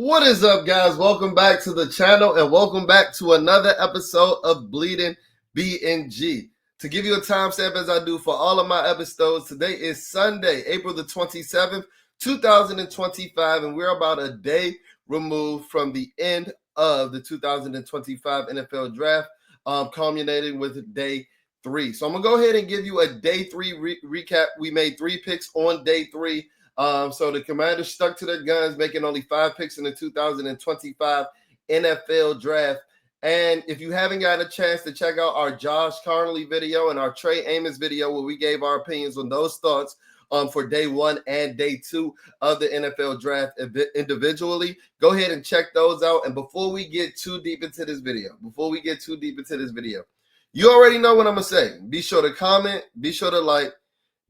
What is up, guys? Welcome back to the channel and welcome back to another episode of Bleeding BNG. To give you a timestamp as I do for all of my episodes, today is Sunday, April the 27th, 2025, and we're about a day removed from the end of the 2025 NFL Draft, culminating with day 3. So I'm going to go ahead and give you a day 3 recap. We made 3 picks on day 3. So the Commanders stuck to their guns, making only 5 picks in the 2025 NFL Draft. And if you haven't got a chance to check out our Josh Carnley video and our Trey Amos video where we gave our opinions on those thoughts for day 1 and day 2 of the NFL Draft individually, go ahead and check those out. And before we get too deep into this video, you already know what I'm going to say. Be sure to comment, be sure to like,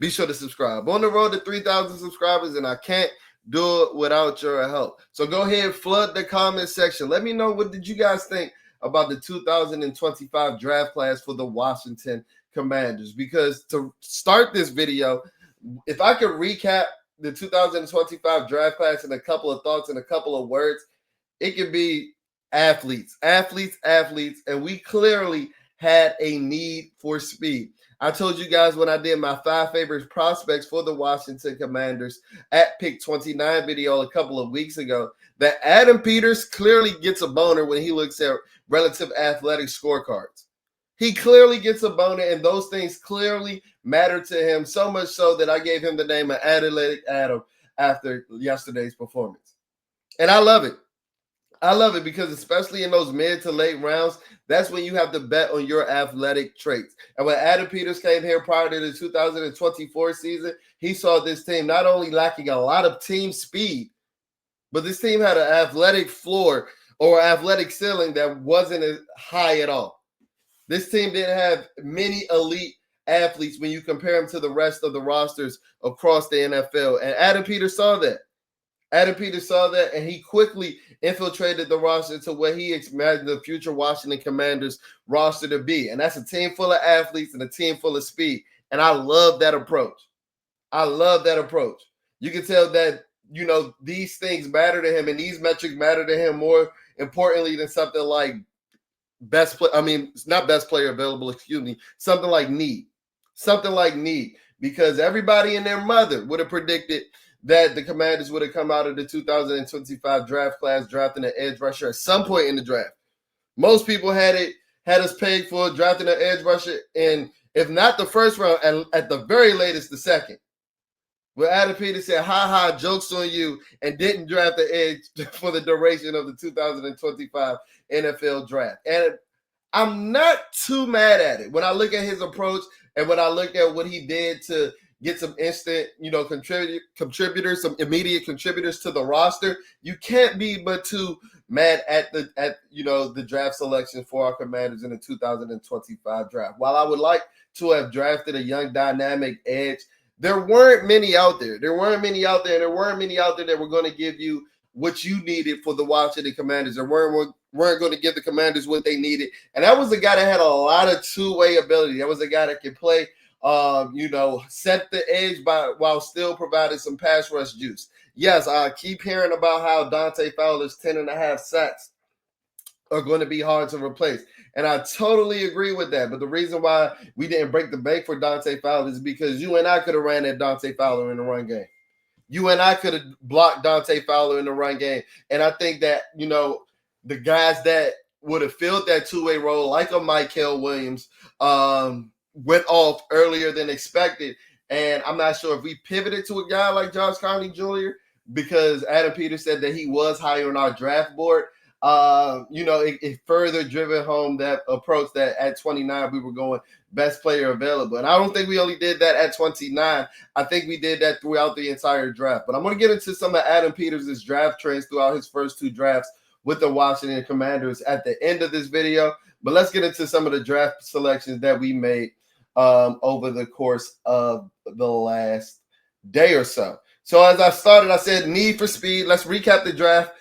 be sure to subscribe. On the road to 3,000 subscribers, and I can't do it without your help. So go ahead, flood the comment section. Let me know, what did you guys think about the 2025 draft class for the Washington Commanders? Because to start this video, if I could recap the 2025 draft class in a couple of thoughts and a couple of words, it could be athletes, and we clearly had a need for speed. I told you guys when I did my 5 favorite prospects for the Washington Commanders at Pick 29 video a couple of weeks ago that Adam Peters clearly gets a boner when he looks at relative athletic scorecards. He clearly gets a boner, and those things clearly matter to him, so much so that I gave him the name of Athletic Adam after yesterday's performance. And I love it. I love it because especially in those mid to late rounds, that's when you have to bet on your athletic traits. And when Adam Peters came here prior to the 2024 season, he saw this team not only lacking a lot of team speed, but this team had an athletic floor or athletic ceiling that wasn't as high at all. This team didn't have many elite athletes when you compare them to the rest of the rosters across the NFL. And Adam Peters saw that. And he quickly infiltrated the roster to what he imagined the future Washington Commanders roster to be. And that's a team full of athletes and a team full of speed. And I love that approach. You can tell that, these things matter to him and these metrics matter to him more importantly than something like not best player available, something like need. Because everybody and their mother would have predicted that the Commanders would have come out of the 2025 draft class drafting an edge rusher at some point in the draft. Most people had us pegged for drafting an edge rusher in, if not the first round, and at the very latest, the second. Where Adam Peters said, ha, jokes on you, and didn't draft the edge for the duration of the 2025 NFL draft. And I'm not too mad at it. When I look at his approach and when I look at what he did to get some instant, contributors, some immediate contributors to the roster, you can't be but too mad at the draft selection for our Commanders in the 2025 draft. While I would like to have drafted a young dynamic edge, there weren't many out there. There weren't many out there that were going to give you what you needed for the Washington Commanders. There weren't going to give the Commanders what they needed. And that was a guy that had a lot of two-way ability. That was a guy that could play set the edge while still providing some pass rush juice. Yes, I keep hearing about how Dante Fowler's 10.5 sacks are going to be hard to replace. And I totally agree with that. But the reason why we didn't break the bank for Dante Fowler is because you and I could have ran at Dante Fowler in the run game. You and I could have blocked Dante Fowler in the run game. And I think that, the guys that would have filled that two-way role, like a Michael Williams, went off earlier than expected. And I'm not sure if we pivoted to a guy like Josh Carnley Jr. because Adam Peters said that he was higher on our draft board. It further driven home that approach that at 29 we were going best player available. And I don't think we only did that at 29. I think we did that throughout the entire draft. But I'm going to get into some of Adam Peters' draft trends throughout his first 2 drafts with the Washington Commanders at the end of this video. But let's get into some of the draft selections that we made over the course of the last day or so. So as I started, I said need for speed. Let's recap the draft.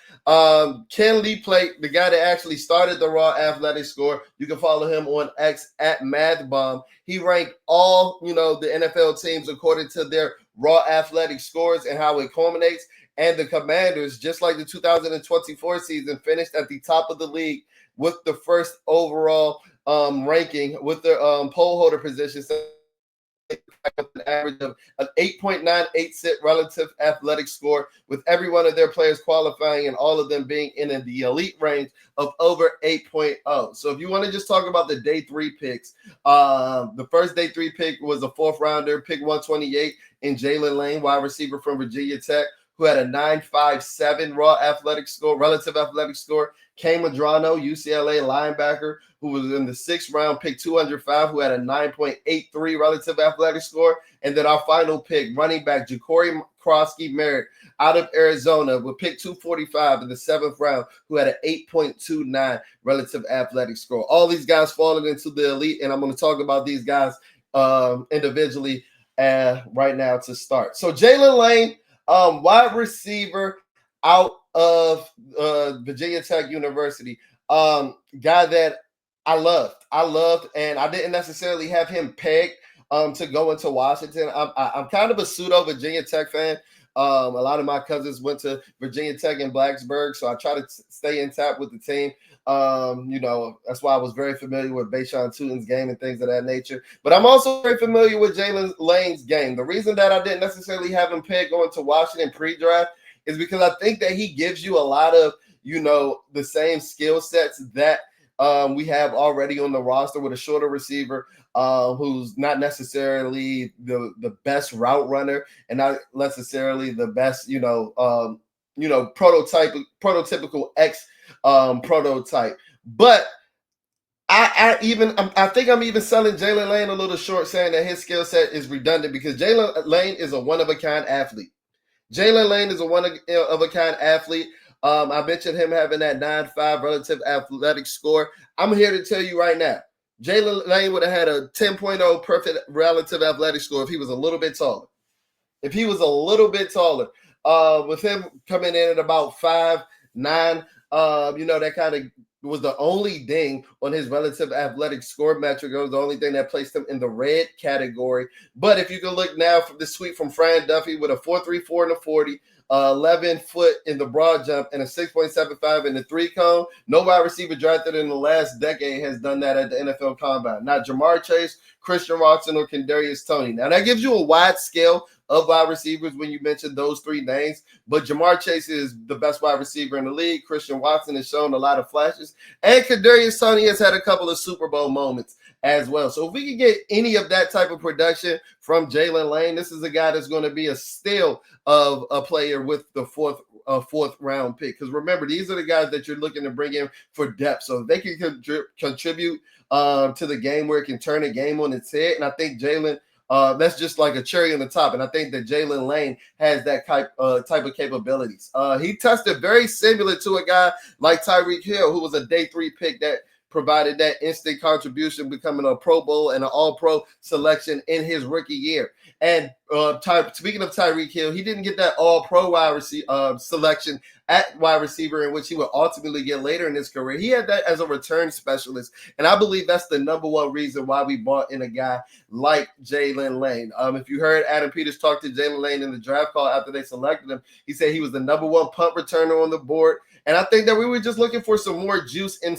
Ken Lee Plate, the guy that actually started the raw athletic score. You can follow him on X at MathBomb. He ranked all, the NFL teams according to their raw athletic scores and how it culminates. And the Commanders, just like the 2024 season, finished at the top of the league with the first overall ranking with their pole holder position. So with an average of an 8.986 relative athletic score, with every one of their players qualifying and all of them being in the elite range of over 8.0. So if you want to just talk about the day 3 picks, the first day 3 pick was a 4th rounder, pick 128 in Jaylen Lane, wide receiver from Virginia Tech, who had a 9.57 relative athletic score. Kain Madrano, UCLA linebacker, who was in the 6th round, pick 205, who had a 9.83 relative athletic score. And then our final pick, running back Jacory Croskey-Merritt out of Arizona, with pick 245 in the 7th round, who had an 8.29 relative athletic score. All these guys falling into the elite, and I'm going to talk about these guys individually right now to start. So Jaylen Lane, wide receiver out of Virginia Tech University, guy that I loved, and I didn't necessarily have him pegged to go into Washington. I'm kind of a pseudo Virginia Tech fan. A lot of my cousins went to Virginia Tech in Blacksburg, so I try to stay in tap with the team. That's why I was very familiar with Bayshawn Tutin's game and things of that nature. But I'm also very familiar with Jaylen Lane's game. The reason that I didn't necessarily have him pegged going to Washington pre-draft is because I think that he gives you a lot of, the same skill sets that we have already on the roster, with a shorter receiver who's not necessarily the best route runner and not necessarily the best, prototypical X prototype. But I think I'm even selling Jaylen Lane a little short, saying that his skill set is redundant, because Jaylen Lane is a one-of-a-kind athlete. Jaylen Lane is a one-of-a-kind athlete. I mentioned him having that 9.5 relative athletic score. I'm here to tell you right now, Jaylen Lane would have had a 10.0 perfect relative athletic score if he was a little bit taller. With him coming in at about 5'9", that kind of was the only ding on his relative athletic score metric. It was the only thing that placed him in the red category. But if you can look now from this tweet from Fran Duffy, with a 4.34 in the 40, 11 foot in the broad jump, and a 6.75 in the 3-cone. No wide receiver drafted in the last decade has done that at the NFL Combine. Not Jamar Chase, Christian Watson, or Kadarius Toney. Now, that gives you a wide scale of wide receivers when you mention those 3 names, but Jamar Chase is the best wide receiver in the league. Christian Watson has shown a lot of flashes, and Kadarius Toney has had a couple of Super Bowl moments as well. So if we can get any of that type of production from Jaylen Lane, this is a guy that's going to be a steal of a player with the fourth round pick. Because remember, these are the guys that you're looking to bring in for depth, so they can contribute to the game where it can turn a game on its head. And I think Jaylen, that's just like a cherry on the top. And I think that Jaylen Lane has that type of capabilities. He tested very similar to a guy like Tyreek Hill, who was a day 3 pick that provided that instant contribution, becoming a Pro Bowl and an All-Pro selection in his rookie year. And speaking of Tyreek Hill, he didn't get that All-Pro wide selection at wide receiver, in which he would ultimately get later in his career. He had that as a return specialist, and I believe that's the number one reason why we brought in a guy like Jaylen Lane. If you heard Adam Peters talk to Jaylen Lane in the draft call after they selected him, he said he was the number 1 punt returner on the board. And I think that we were just looking for some more juice on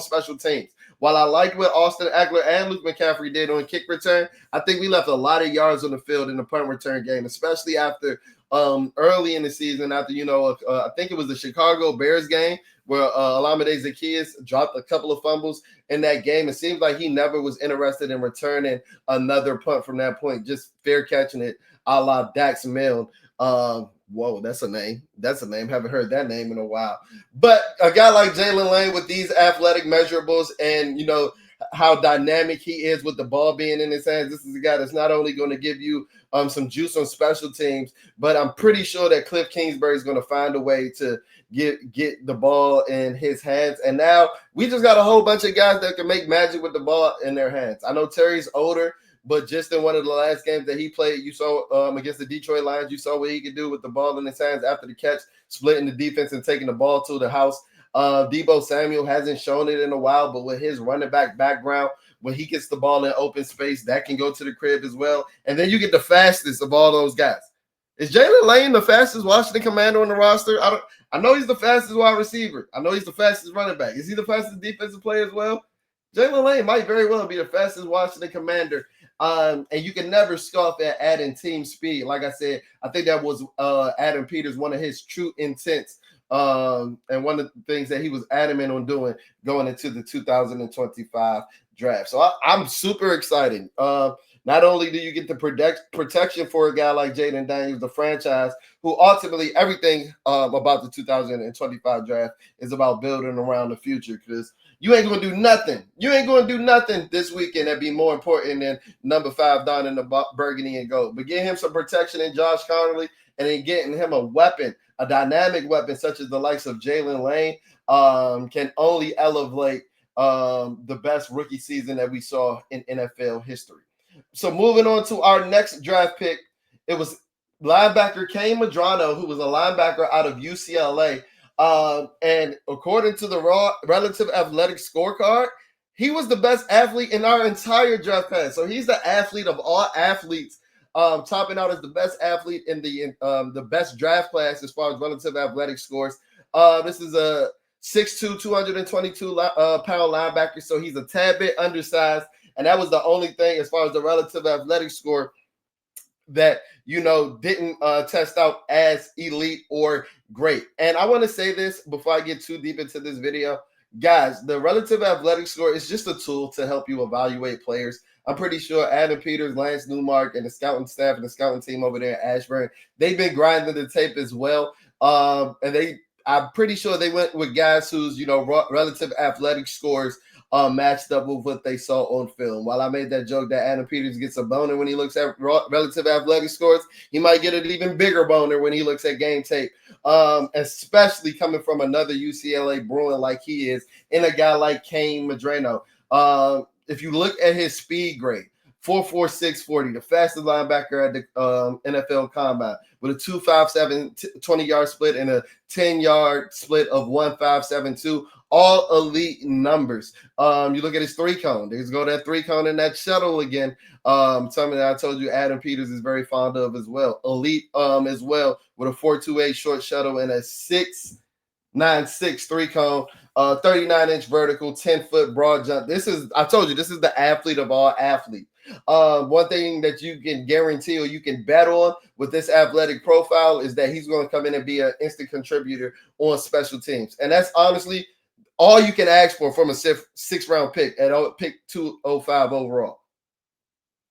special teams. While I liked what Austin Eckler and Luke McCaffrey did on kick return, I think we left a lot of yards on the field in the punt return game, especially after early in the season, after, I think it was the Chicago Bears game where Olamide Zaccheaus dropped a couple of fumbles in that game. It seems like he never was interested in returning another punt from that point, just fair catching it a la Dax Milne. Whoa, that's a name. Haven't heard that name in a while. But a guy like Jaylen Lane with these athletic measurables and, how dynamic he is with the ball being in his hands, this is a guy that's not only going to give you some juice on special teams, but I'm pretty sure that Cliff Kingsbury is going to find a way to get the ball in his hands. And now we just got a whole bunch of guys that can make magic with the ball in their hands. I know Terry's older, but just in one of the last games that he played, you saw against the Detroit Lions, you saw what he could do with the ball in his hands after the catch, splitting the defense and taking the ball to the house. Deebo Samuel hasn't shown it in a while, but with his running back background, when he gets the ball in open space, that can go to the crib as well. And then you get the fastest of all those guys Is Jalen Lane the fastest Washington Commander on the roster? I know he's the fastest wide receiver. I know he's the fastest running back. Is he the fastest defensive player as well? Jalen Lane might very well be the fastest Washington Commander. And you can never scoff at adding team speed. Like I said, I think that was Adam Peters, one of his true intents, and one of the things that he was adamant on doing going into the 2025 draft. So I'm super excited. Not only do you get the protection for a guy like Jaden Daniels, the franchise, who ultimately everything about the 2025 draft is about building around the future, because you ain't going to do nothing. You ain't going to do nothing this weekend that'd be more important than number 5 down in the burgundy and gold. But get him some protection in Josh Connerly, and then getting him a weapon, a dynamic weapon such as the likes of Jaylen Lane, can only elevate the best rookie season that we saw in NFL history. So moving on to our next draft pick, it was linebacker Kain Madrano, who was a linebacker out of UCLA. And according to the relative athletic scorecard, he was the best athlete in our entire draft class. So he's the athlete of all athletes, topping out as the best athlete in the best draft class as far as relative athletic scores. This is a 6'2", 222-pound linebacker, so he's a tad bit undersized. And that was the only thing as far as the relative athletic score that, didn't test out as elite or great. And I want to say this before I get too deep into this video. Guys, the relative athletic score is just a tool to help you evaluate players. I'm pretty sure Adam Peters, Lance Newmark, and the scouting staff and the scouting team over there at Ashburn, they've been grinding the tape as well. I'm pretty sure they went with guys whose, relative athletic scores matched up with what they saw on film. While I made that joke that Adam Peters gets a boner when he looks at relative athletic scores, he might get an even bigger boner when he looks at game tape, especially coming from another UCLA Bruin like he is, and a guy like Kain Madrano. If you look at his speed grade, 4.46 40, the fastest linebacker at the NFL Combine, with a 2.57 20-yard split and a 10-yard split of 1.572. All elite numbers. You look at his 3-cone. There's go that 3-cone in that shuttle again. Something that I told you Adam Peters is very fond of as well. Elite as well, with a 4.28 short shuttle and a 6.96 3-cone. 39-inch vertical, 10-foot broad jump. I told you, this is the athlete of all athletes. One thing that you can guarantee or you can bet on with this athletic profile is that he's going to come in and be an instant contributor on special teams. And that's honestly all you can ask for from a 6th-round pick at pick 205 overall.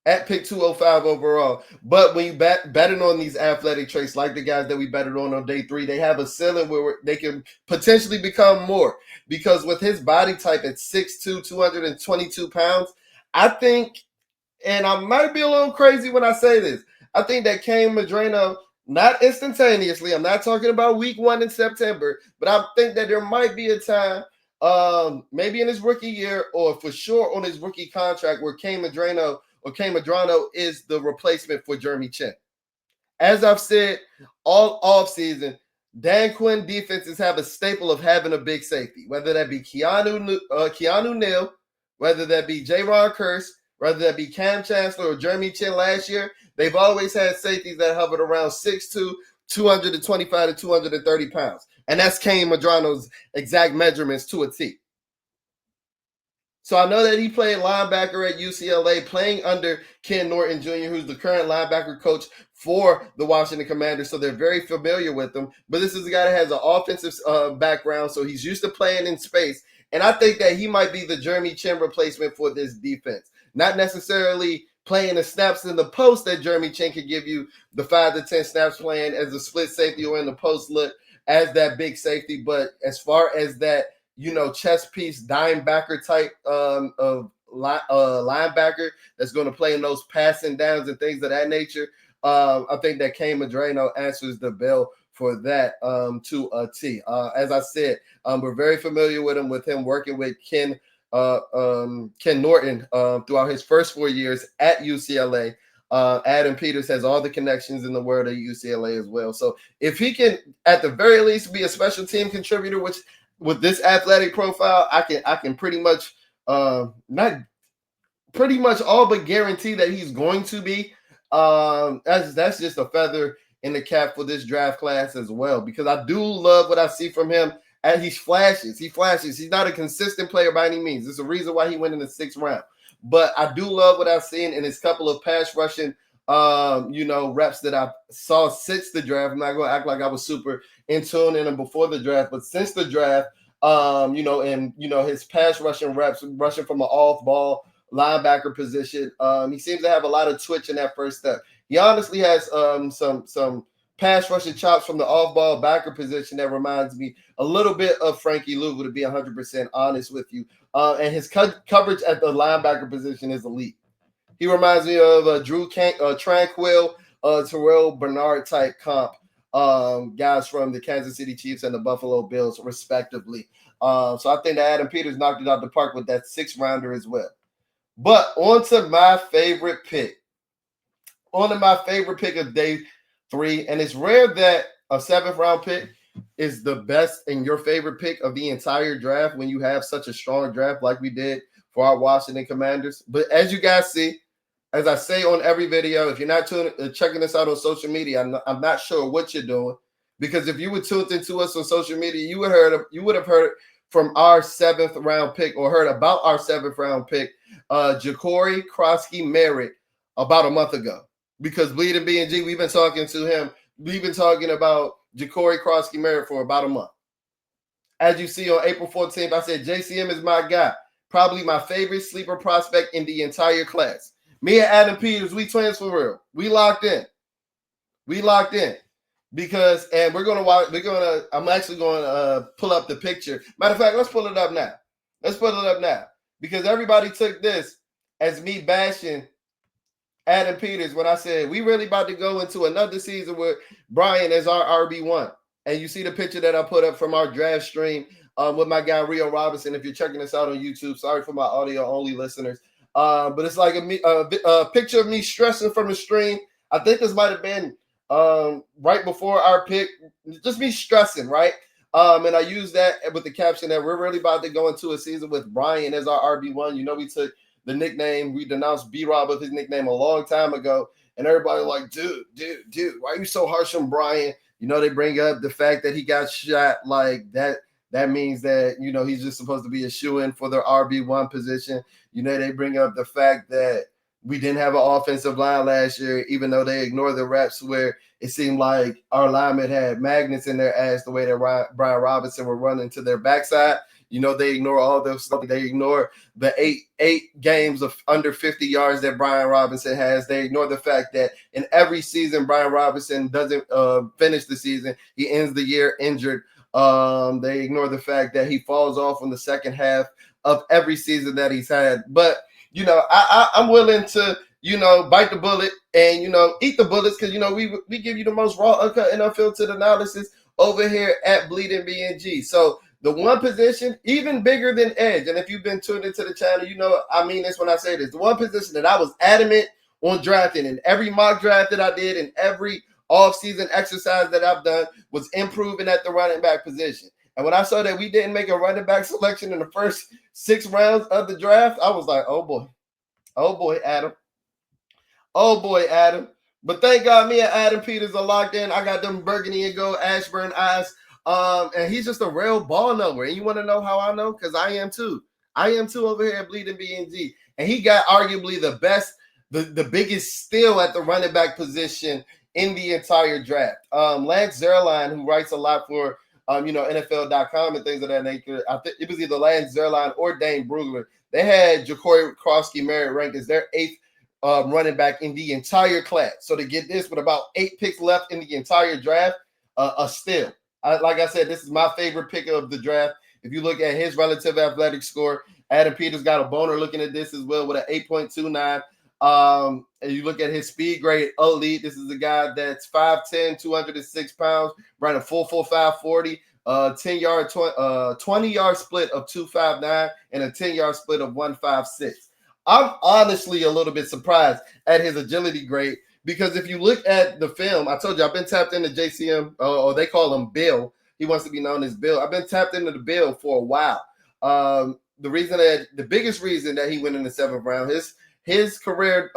At pick 205 overall. But when you betting on these athletic traits, like the guys that we betted on day 3, they have a ceiling where they can potentially become more. Because with his body type at 6'2", 222 pounds, I think, and I might be a little crazy when I say this, I think that Kain Madrano, not instantaneously, I'm not talking about week 1 in September, but I think that there might be a time, maybe in his rookie year or for sure on his rookie contract, where Kain Madrano is the replacement for Jeremy Chin. As I've said all offseason, Dan Quinn defenses have a staple of having a big safety, whether that be Keanu Neal, whether that be J-Ron Curse, whether that be Cam Chancellor or Jeremy Chin last year. They've always had safeties that hovered around 6'2", 225 to 230 pounds. And that's Kain Madrano's exact measurements to a T. So I know that he played linebacker at UCLA, playing under Ken Norton Jr., who's the current linebacker coach for the Washington Commanders. So they're very familiar with him. But this is a guy that has an offensive background, so he's used to playing in space. And I think that he might be the Jeremy Chin replacement for this defense. Not necessarily playing the snaps in the post that Jeremy Chin could give you, the 5 to 10 snaps playing as a split safety or in the post look as that big safety. But as far as that, chess piece, dime backer type of linebacker that's going to play in those passing downs and things of that nature, I think that Kain Madrano answers the bell for that to a T. As I said, we're very familiar with him working with Ken Norton throughout his first 4 years at UCLA. Adam Peters has all the connections in the world at UCLA as well. So if he can, at the very least, be a special team contributor, which with this athletic profile, I can pretty much not pretty much all but guarantee that he's going to be. That's just a feather in the cap for this draft class as well, because I do love what I see from him. And he flashes. He's not a consistent player by any means. There's a reason why he went in the 6th round. But I do love what I've seen in his couple of pass rushing reps that I saw since the draft. I'm not going to act like I was super in tune in him before the draft, but since the draft, his pass rushing reps, rushing from an off-ball linebacker position, he seems to have a lot of twitch in that first step. He honestly has some pass rushing chops from the off-ball backer position that reminds me a little bit of Frankie Louvu, to be 100% honest with you. And his coverage at the linebacker position is elite. He reminds me of Drew Tranquil, Terrell Bernard type comp, guys from the Kansas City Chiefs and the Buffalo Bills, respectively. So I think that Adam Peters knocked it out the park with that 6th rounder as well. But on to my favorite pick. Of day 3, and it's rare that a 7th round pick is the best and your favorite pick of the entire draft when you have such a strong draft like we did for our Washington Commanders. But as you guys see, as I say on every video, if you're not checking us out on social media, I'm not sure what you're doing, because if you were tuned into us on social media, you would have heard from our 7th round pick, or heard about our 7th round pick, Jacory Croskey-Merritt, about a month ago. Because Bleeding B&G, we've been talking to him. We've been talking about Jacory Croskey-Merritt for about a month. As you see, on April 14th, I said JCM is my guy. Probably my favorite sleeper prospect in the entire class. Me and Adam Peters, we twins for real. We locked in. Because, and I'm actually going to pull up the picture. Matter of fact, let's pull it up now. Because everybody took this as me bashing Adam Peters when I said we really about to go into another season with Brian as our RB1. And you see the picture that I put up from our draft stream with my guy Rio Robinson. If you're checking us out on YouTube, sorry for my audio-only listeners. But it's like a picture of me stressing from the stream. I think this might have been right before our pick. Just me stressing, right? And I used that with the caption that we're really about to go into a season with Brian as our RB1. You know, we took the nickname, we denounced B-Rob with his nickname a long time ago. And everybody like, dude, why are you so harsh on Brian? You know, they bring up the fact that he got shot like that. That means that, you know, he's just supposed to be a shoo-in for their RB1 position. You know, they bring up the fact that we didn't have an offensive line last year, even though they ignored the reps where it seemed like our linemen had magnets in their ass the way that Brian Robinson were running to their backside. You know, they ignore all those stuff. They ignore the eight games of under 50 yards that Brian Robinson has. They ignore the fact that in every season, Brian Robinson doesn't finish the season. He ends the year injured. They ignore the fact that he falls off in the second half of every season that he's had. But, you know, I'm willing to, you know, bite the bullet and, you know, eat the bullets because, you know, we give you the most raw, uncut, and unfiltered analysis over here at Bleeding B&G. So, the one position, even bigger than edge, and if you've been tuned into the channel, you know I mean this when I say this. The one position that I was adamant on drafting in every mock draft that I did and every offseason exercise that I've done was improving at the running back position. And when I saw that we didn't make a running back selection in the first 6 rounds of the draft, I was like, oh boy, Adam. But thank God me and Adam Peters are locked in. I got them burgundy and gold Ashburn eyes. And he's just a real ball knower. And you want to know how I know? Because I am too. Over here at Bleeding B&G. And he got arguably the best, the biggest steal at the running back position in the entire draft. Lance Zierlein, who writes a lot for NFL.com and things of that nature. I think it was either Lance Zierlein or Dane Brugler. They had Jacory Croskey-Merritt ranked as their 8th running back in the entire class. So to get this with about 8 picks left in the entire draft, a steal. Like I said, this is my favorite pick of the draft. If you look at his relative athletic score, Adam Peters got a boner looking at this as well with an 8.29. And you look at his speed grade, elite. This is a guy that's 5'10", 206 pounds, running 4.45 40, 20-yard split of 2.59 and a 10-yard split of 1.56. I'm honestly a little bit surprised at his agility grade. Because if you look at the film, I told you I've been tapped into JCM, or they call him Bill. He wants to be known as Bill. I've been tapped into the Bill for a while. The biggest reason that he went in the 7th round, his career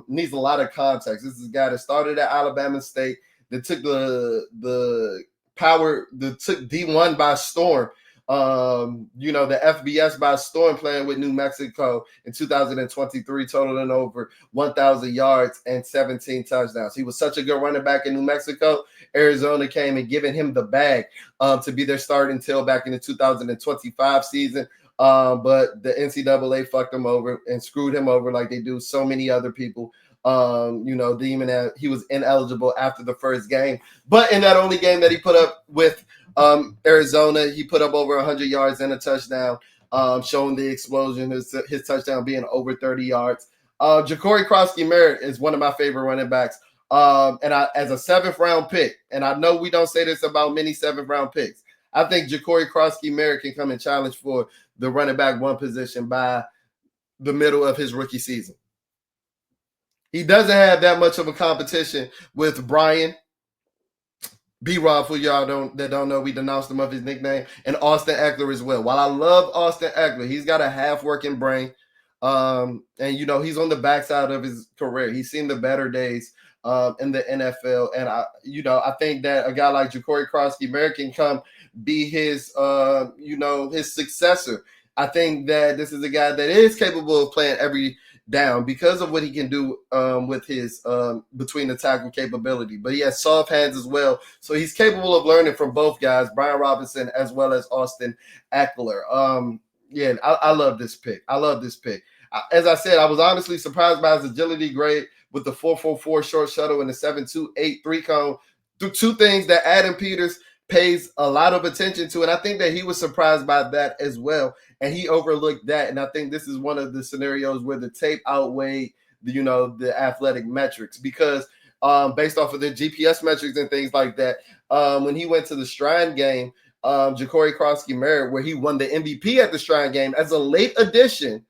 needs a lot of context. This is a guy that started at Alabama State, that took the power, that took D1 by storm. The FBS by storm, playing with New Mexico in 2023, totaling over 1,000 yards and 17 touchdowns. He was such a good running back in New Mexico. Arizona came and given him the bag to be their starting tailback in the 2025 season. But the NCAA fucked him over and screwed him over like they do so many other people. Deeming that he was ineligible after the first game. But in that only game that he put up with Arizona, he put up over 100 yards and a touchdown, showing the explosion, his touchdown being over 30 yards. Jacory Croskey-Merritt is one of my favorite running backs. As a 7th round pick, and I know we don't say this about many 7th round picks, I think Jacory Croskey-Merritt can come and challenge for the running back 1 position by the middle of his rookie season. He doesn't have that much of a competition with Brian B-Rob, for y'all that don't know, we denounced him of his nickname, and Austin Eckler as well. While I love Austin Eckler, he's got a half-working brain, and he's on the backside of his career. He's seen the better days in the NFL, and I think that a guy like Jacory Croskey-Merritt can come be his his successor. I think that this is a guy that is capable of playing every down because of what he can do with his between the tackle capability. But he has soft hands as well, so he's capable of learning from both guys, Brian Robinson as well as Austin Eckler. I love this pick. As I said, I was honestly surprised by his agility grade with the 4.44 short shuttle and the 7.28 3-cone. Two things that Adam Peters pays a lot of attention to, and I think that he was surprised by that as well, and he overlooked that. And I think this is one of the scenarios where the tape outweighed the athletic metrics, because based off of the GPS metrics and things like that, when he went to the Shrine game, Jacory Croskey-Merritt, where he won the MVP at the Shrine game as a late addition,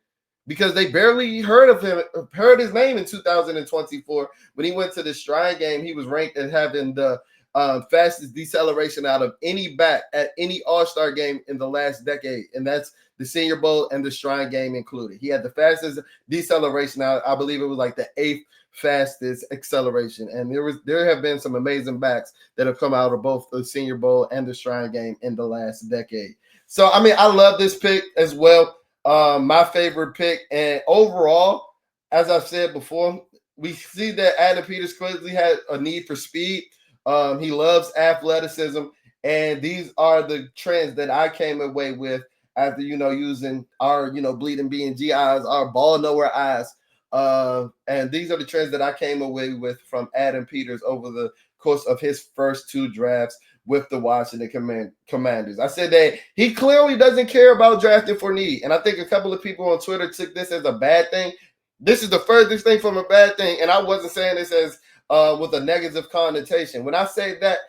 because they barely heard his name in 2024. When he went to the Shrine game, he was ranked as having the fastest deceleration out of any back at any All-Star game in the last decade, and that's the Senior Bowl and the Shrine game included. He had the fastest deceleration. I believe it was like the 8th fastest acceleration, and there have been some amazing backs that have come out of both the Senior Bowl and the Shrine game in the last decade. So I love this pick as well. My favorite pick, and overall, as I've said before, we see that Adam Peters clearly had a need for speed. He loves athleticism, and these are the trends that I came away with after using our bleeding B&G eyes, our ball nowhere eyes, and these are the trends that I came away with from Adam Peters over the course of his first 2 drafts with the Washington Commanders. I said that he clearly doesn't care about drafting for need, and I think a couple of people on Twitter took this as a bad thing. This is the furthest thing from a bad thing, and I wasn't saying this as with a negative connotation. When I say that,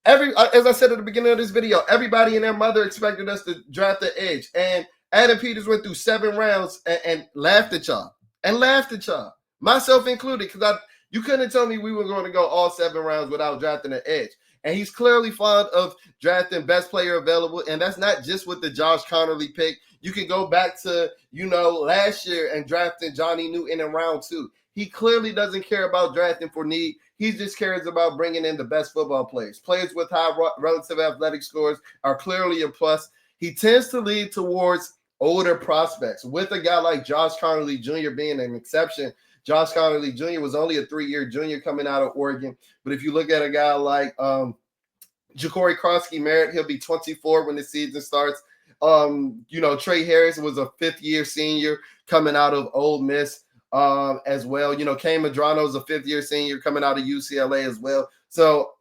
as I said at the beginning of this video, everybody and their mother expected us to draft the edge, and Adam Peters went through 7 rounds and laughed at y'all, myself included, because you couldn't tell me we were going to go all 7 rounds without drafting an edge. And he's clearly fond of drafting best player available, and that's not just with the Josh Connerly pick. You can go back to last year and drafting Johnny Newton in round 2. He clearly doesn't care about drafting for need. He just cares about bringing in the best football players. Players with high relative athletic scores are clearly a plus. He tends to lead towards older prospects, with a guy like Josh Connerly Jr. being an exception. Josh Connerly Jr. was only a 3-year junior coming out of Oregon. But if you look at a guy like Jacory Croskey-Merritt, he'll be 24 when the season starts. Trey Harris was a 5th-year senior coming out of Ole Miss as well. Kain Madrano is a 5th-year senior coming out of UCLA as well. So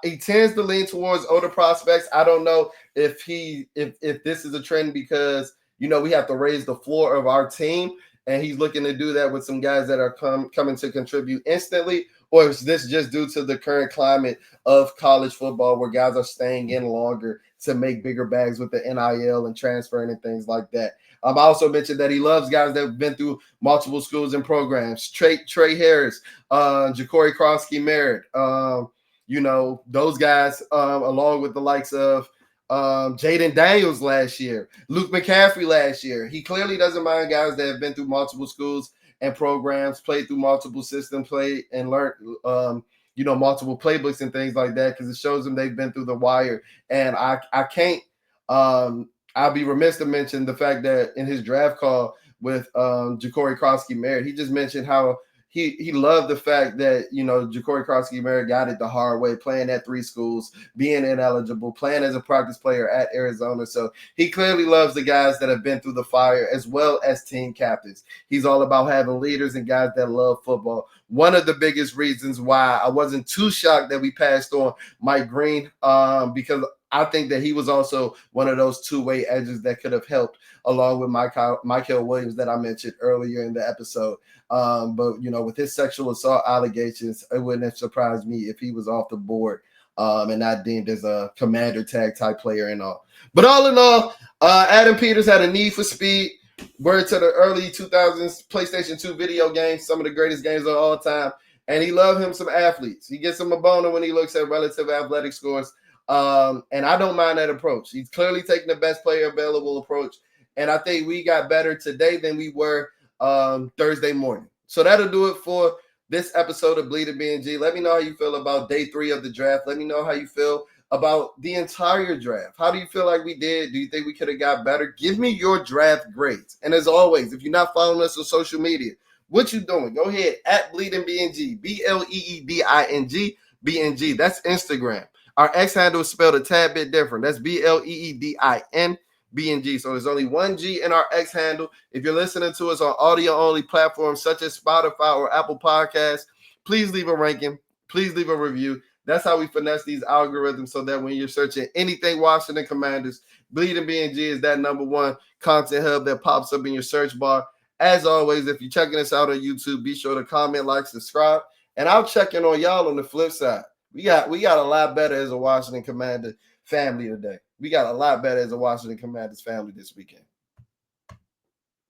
he tends to lean towards older prospects. I don't know if this is a trend because we have to raise the floor of our team, and he's looking to do that with some guys that are coming to contribute instantly, or is this just due to the current climate of college football where guys are staying in longer to make bigger bags with the NIL and transferring and things like that? I also mentioned that he loves guys that have been through multiple schools and programs. Trey Harris, Jacory Croskey-Merritt, those guys, along with the likes of Jaden Daniels last year, Luke McCaffrey last year. He clearly doesn't mind guys that have been through multiple schools and programs, played through multiple systems, played and learned multiple playbooks and things like that, because it shows them they've been through the wire. And I can't I'll be remiss to mention the fact that in his draft call with Jacory Croskey-Merritt, he just mentioned how he loved the fact that, Jacory Croskey-Merritt got it the hard way, playing at 3 schools, being ineligible, playing as a practice player at Arizona. So he clearly loves the guys that have been through the fire, as well as team captains. He's all about having leaders and guys that love football. One of the biggest reasons why I wasn't too shocked that we passed on Mike Green, because I think that he was also one of those two-way edges that could have helped, along with Michael Williams that I mentioned earlier in the episode. But with his sexual assault allegations, it wouldn't have surprised me if he was off the board and not deemed as a commander tag type player and all. But all in all, Adam Peters had a need for speed. Word to the early 2000s PlayStation 2 video games, some of the greatest games of all time. And he loved him some athletes. He gets him a boner when he looks at relative athletic scores. And I don't mind that approach. He's clearly taking the best player available approach. And I think we got better today than we were Thursday morning. So that'll do it for this episode of Bleeding BNG. Let me know how you feel about day 3 of the draft. Let me know how you feel about the entire draft. How do you feel like we did? Do you think we could have got better? Give me your draft grades. And as always, if you're not following us on social media, what you doing? Go ahead at Bleeding BNG, BLEEDING BNG. That's Instagram. Our X handle is spelled a tad bit different. That's BLEEDIN BNG. So there's only one G in our X handle. If you're listening to us on audio-only platforms such as Spotify or Apple Podcasts, please leave a ranking. Please leave a review. That's how we finesse these algorithms, so that when you're searching anything Washington Commanders, Bleeding BNG is that #1 content hub that pops up in your search bar. As always, if you're checking us out on YouTube, be sure to comment, like, subscribe, and I'll check in on y'all on the flip side. We got a lot better as a Washington Commander family today. We got a lot better as a Washington Commanders family this weekend.